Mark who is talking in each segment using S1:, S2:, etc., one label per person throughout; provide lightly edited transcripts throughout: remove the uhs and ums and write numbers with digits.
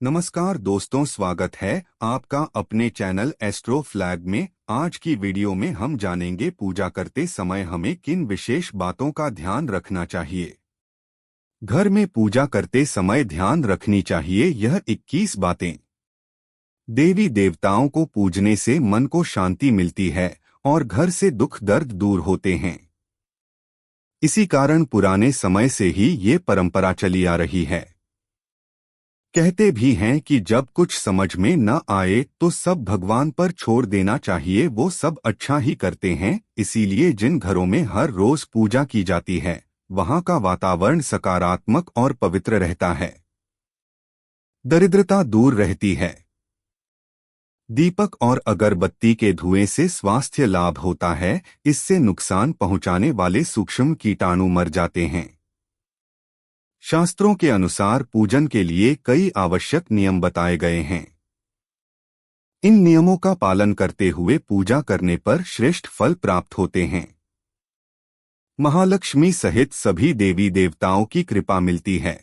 S1: नमस्कार दोस्तों, स्वागत है आपका अपने चैनल एस्ट्रो फ्लैग में। आज की वीडियो में हम जानेंगे पूजा करते समय हमें किन विशेष बातों का ध्यान रखना चाहिए। घर में पूजा करते समय ध्यान रखनी चाहिए यह 21 बातें। देवी देवताओं को पूजने से मन को शांति मिलती है और घर से दुख दर्द दूर होते हैं। इसी कारण पुराने समय से ही ये परंपरा चली आ रही है। कहते भी हैं कि जब कुछ समझ में न आए तो सब भगवान पर छोड़ देना चाहिए, वो सब अच्छा ही करते हैं। इसीलिए जिन घरों में हर रोज पूजा की जाती है वहां का वातावरण सकारात्मक और पवित्र रहता है। दरिद्रता दूर रहती है। दीपक और अगरबत्ती के धुएं से स्वास्थ्य लाभ होता है। इससे नुकसान पहुंचाने वाले सूक्ष्म कीटाणु मर जाते हैं। शास्त्रों के अनुसार पूजन के लिए कई आवश्यक नियम बताए गए हैं। इन नियमों का पालन करते हुए पूजा करने पर श्रेष्ठ फल प्राप्त होते हैं। महालक्ष्मी सहित सभी देवी देवताओं की कृपा मिलती है।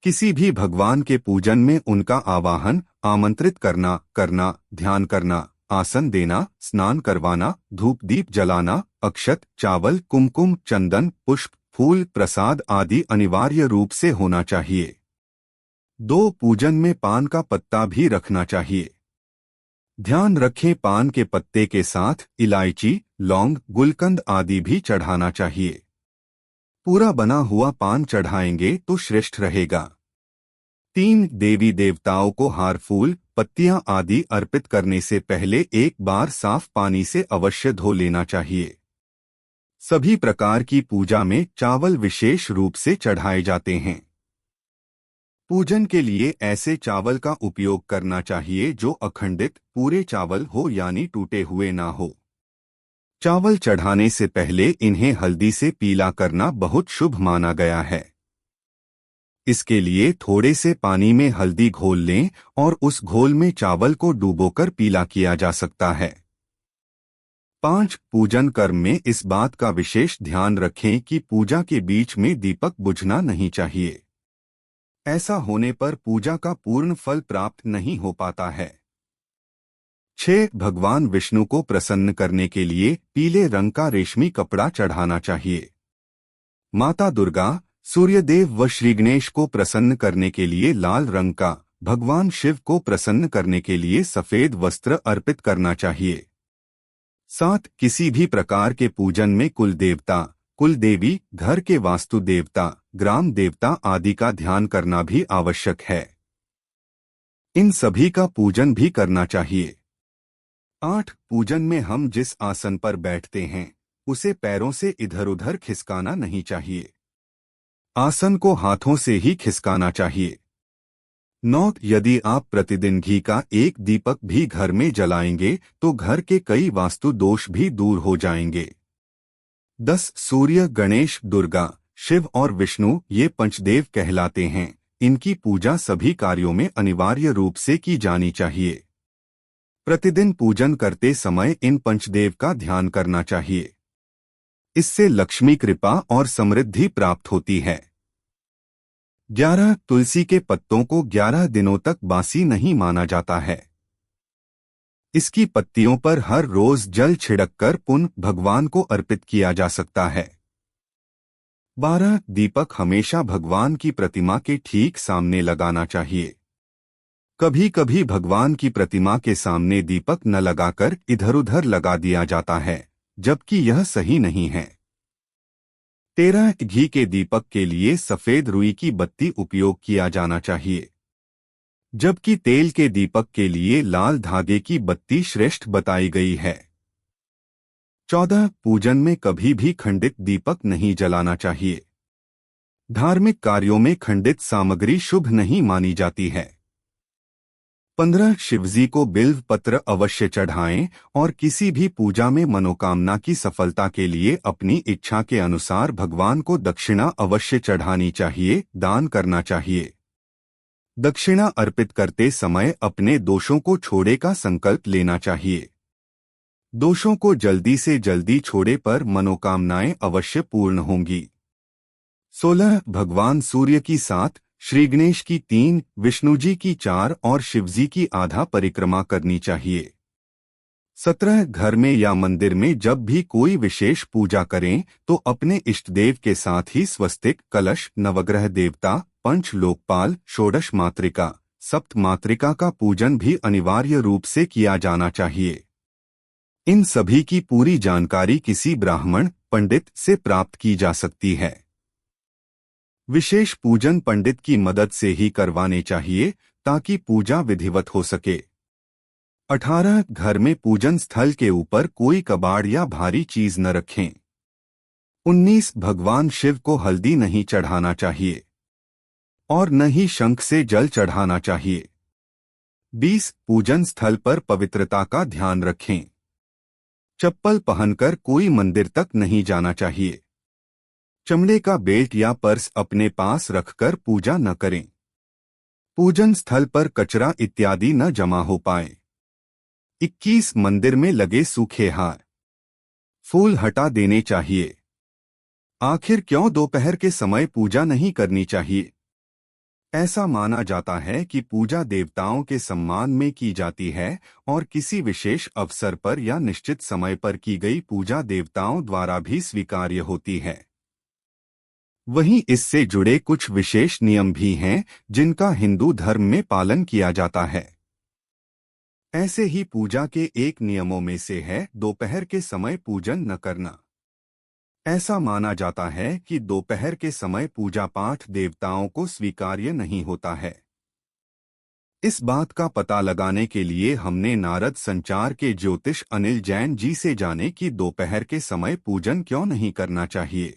S1: किसी भी भगवान के पूजन में उनका आवाहन, आमंत्रित करना, ध्यान करना, आसन देना, स्नान करवाना, धूप दीप जलाना, अक्षत, चावल, कुमकुम, चंदन, पुष्प, फूल, प्रसाद आदि अनिवार्य रूप से होना चाहिए। पूजन में पान का पत्ता भी रखना चाहिए। ध्यान रखें, पान के पत्ते के साथ इलायची, लौंग, गुलकंद आदि भी चढ़ाना चाहिए। पूरा बना हुआ पान चढ़ाएंगे तो श्रेष्ठ रहेगा। देवी देवताओं को हार, फूल, पत्तियां आदि अर्पित करने से पहले एक बार साफ पानी से अवश्य धो लेना चाहिए। सभी प्रकार की पूजा में चावल विशेष रूप से चढ़ाए जाते हैं। पूजन के लिए ऐसे चावल का उपयोग करना चाहिए जो अखंडित पूरे चावल हो, यानी टूटे हुए ना हो। चावल चढ़ाने से पहले इन्हें हल्दी से पीला करना बहुत शुभ माना गया है। इसके लिए थोड़े से पानी में हल्दी घोल लें और उस घोल में चावल को डुबोकर पीला किया जा सकता है। पूजन कर्म में इस बात का विशेष ध्यान रखें कि पूजा के बीच में दीपक बुझना नहीं चाहिए। ऐसा होने पर पूजा का पूर्ण फल प्राप्त नहीं हो पाता है। भगवान विष्णु को प्रसन्न करने के लिए पीले रंग का रेशमी कपड़ा चढ़ाना चाहिए। माता दुर्गा, सूर्यदेव व श्री गणेश को प्रसन्न करने के लिए लाल रंग का, भगवान शिव को प्रसन्न करने के लिए सफेद वस्त्र अर्पित करना चाहिए। किसी भी प्रकार के पूजन में कुल देवता, कुल देवी, घर के वास्तु देवता, ग्राम देवता आदि का ध्यान करना भी आवश्यक है। इन सभी का पूजन भी करना चाहिए। पूजन में हम जिस आसन पर बैठते हैं उसे पैरों से इधर उधर खिसकाना नहीं चाहिए। आसन को हाथों से ही खिसकाना चाहिए। यदि आप प्रतिदिन घी का एक दीपक भी घर में जलाएंगे तो घर के कई वास्तु दोष भी दूर हो जाएंगे। सूर्य, गणेश, दुर्गा, शिव और विष्णु ये पंचदेव कहलाते हैं। इनकी पूजा सभी कार्यों में अनिवार्य रूप से की जानी चाहिए। प्रतिदिन पूजन करते समय इन पंचदेव का ध्यान करना चाहिए। इससे लक्ष्मी कृपा और समृद्धि प्राप्त होती है। 11 तुलसी के पत्तों को 11 दिनों तक बासी नहीं माना जाता है। इसकी पत्तियों पर हर रोज जल छिड़ककर पुनः भगवान को अर्पित किया जा सकता है। 12 दीपक हमेशा भगवान की प्रतिमा के ठीक सामने लगाना चाहिए। कभी कभी भगवान की प्रतिमा के सामने दीपक न लगाकर इधर उधर लगा दिया जाता है, जबकि यह सही नहीं है। 13 घी के दीपक के लिए सफेद रुई की बत्ती उपयोग किया जाना चाहिए, जबकि तेल के दीपक के लिए लाल धागे की बत्ती श्रेष्ठ बताई गई है। 14 पूजन में कभी भी खंडित दीपक नहीं जलाना चाहिए। धार्मिक कार्यों में खंडित सामग्री शुभ नहीं मानी जाती है। 15 शिवजी को बिल्व पत्र अवश्य चढ़ाएं और किसी भी पूजा में मनोकामना की सफलता के लिए अपनी इच्छा के अनुसार भगवान को दक्षिणा अवश्य चढ़ानी चाहिए, दान करना चाहिए। दक्षिणा अर्पित करते समय अपने दोषों को छोड़े का संकल्प लेना चाहिए। दोषों को जल्दी से जल्दी छोड़े पर मनोकामनाएं अवश्य पूर्ण होंगी। 16 भगवान सूर्य की साथ श्रीगणेश की 3, विष्णुजी की 4 और शिवजी की आधा परिक्रमा करनी चाहिए। 17 घर में या मंदिर में जब भी कोई विशेष पूजा करें तो अपने इष्टदेव के साथ ही स्वस्तिक, कलश, नवग्रह देवता, पंच लोकपाल, षोडश मातृका, सप्त मातृका का पूजन भी अनिवार्य रूप से किया जाना चाहिए। इन सभी की पूरी जानकारी किसी ब्राह्मण पंडित से प्राप्त की जा सकती है। विशेष पूजन पंडित की मदद से ही करवाने चाहिए ताकि पूजा विधिवत हो सके। 18 घर में पूजन स्थल के ऊपर कोई कबाड़ या भारी चीज न रखें। 19 भगवान शिव को हल्दी नहीं चढ़ाना चाहिए और न ही शंख से जल चढ़ाना चाहिए। 20 पूजन स्थल पर पवित्रता का ध्यान रखें। चप्पल पहनकर कोई मंदिर तक नहीं जाना चाहिए। चमड़े का बेल्ट या पर्स अपने पास रखकर पूजा न करें। पूजन स्थल पर कचरा इत्यादि न जमा हो पाए। 21 मंदिर में लगे सूखे हार, फूल हटा देने चाहिए। आखिर क्यों दोपहर के समय पूजा नहीं करनी चाहिए? ऐसा माना जाता है कि पूजा देवताओं के सम्मान में की जाती है और किसी विशेष अवसर पर या निश्चित समय पर की गई पूजा देवताओं द्वारा भी स्वीकार्य होती है। वहीं इससे जुड़े कुछ विशेष नियम भी हैं जिनका हिंदू धर्म में पालन किया जाता है। ऐसे ही पूजा के एक नियमों में से है दोपहर के समय पूजन न करना। ऐसा माना जाता है कि दोपहर के समय पूजा पाठ देवताओं को स्वीकार्य नहीं होता है। इस बात का पता लगाने के लिए हमने नारद संचार के ज्योतिष अनिल जैन जी से जाने कि दोपहर के समय पूजन क्यों नहीं करना चाहिए।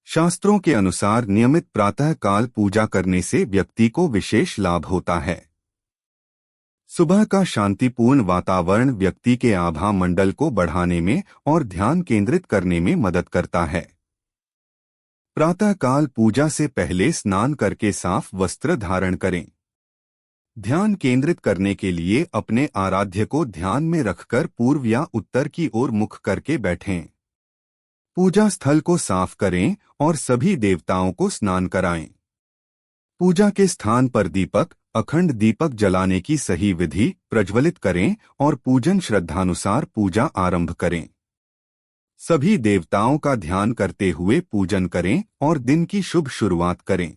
S1: शास्त्रों के अनुसार नियमित प्रातः काल पूजा करने से व्यक्ति को विशेष लाभ होता है। सुबह का शांतिपूर्ण वातावरण व्यक्ति के आभा मंडल को बढ़ाने में और ध्यान केंद्रित करने में मदद करता है। प्रातःकाल पूजा से पहले स्नान करके साफ वस्त्र धारण करें। ध्यान केंद्रित करने के लिए अपने आराध्य को ध्यान में रखकर पूर्व या उत्तर की ओर मुख करके बैठें। पूजा स्थल को साफ करें और सभी देवताओं को स्नान कराएं। पूजा के स्थान पर दीपक, अखंड दीपक जलाने की सही विधि प्रज्वलित करें और पूजन श्रद्धानुसार पूजा आरंभ करें। सभी देवताओं का ध्यान करते हुए पूजन करें और दिन की शुभ शुरुआत करें।